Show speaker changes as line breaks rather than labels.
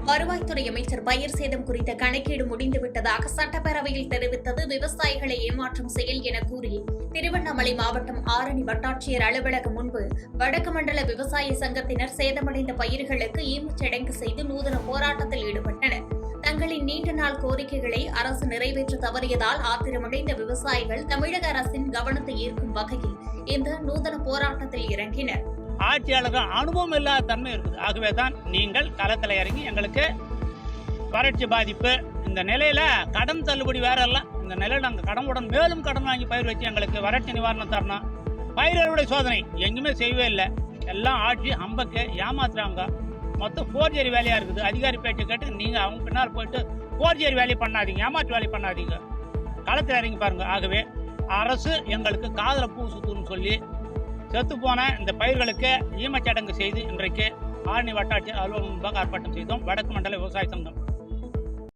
வருவாய்த்துறை அமைச்சர் பயிர் சேதம் குறித்த கணக்கீடு முடிந்துவிட்டதாக சட்டப்பேரவையில் தெரிவித்தது விவசாயிகளை ஏமாற்றும் செயல் என கூறி திருவண்ணாமலை மாவட்டம் ஆரணி வட்டாட்சியர் அலுவலகம் முன்பு வடக்கு மண்டல விவசாய சங்கத்தினர் சேதமடைந்த பயிர்களுக்கு ஈமச்சடங்கு செய்து நூதன போராட்டத்தில் ஈடுபட்டனர். தங்களின் நீண்ட நாள் கோரிக்கைகளை அரசு நிறைவேற்ற தவறியதால் ஆத்திரமடைந்த விவசாயிகள் தமிழக அரசின் கவனத்தை ஈர்க்கும் வகையில் இந்த நூதன போராட்டத்தில் இறங்கினர்.
ஆட்சியாளர்கள் அனுபவம் இல்லாத தன்மை இருக்குது. ஆகவே தான் நீங்கள் களத்தில் இறங்கி எங்களுக்கு வறட்சி பாதிப்பு இந்த நிலையில கடன் தள்ளுபடி வேற எல்லாம் இந்த நிலையில் நாங்கள் கடனுடன் மேலும் கடன் வாங்கி பயிர் வச்சு எங்களுக்கு வறட்சி நிவாரணம் தரணும். பயிர்களுடைய சோதனை எங்குமே செய்யவே இல்லை. எல்லாம் ஆட்சி அம்பக்கு ஏமாத்துறாங்க. மொத்தம் போர்ஜரி வேலையா இருக்குது. அதிகாரி பேச்சு கேட்டு நீங்க அவங்க பின்னால் போயிட்டு போர்ஜரி வேலையை பண்ணாதீங்க, ஏமாற்று வேலையை பண்ணாதீங்க, களத்தில் இறங்கி பாருங்க. ஆகவே அரசு எங்களுக்கு காதல பூ சுத்துன்னு சொல்லி செத்து போன இந்த பயிர்களுக்கு ஈமச்சடங்கு செய்து இன்றைக்கு ஆரணி வட்டாட்சியர் அலுவலகம் முன்பாக ஆர்ப்பாட்டம் செய்தோம். வடக்கு மண்டல விவசாய சங்கம்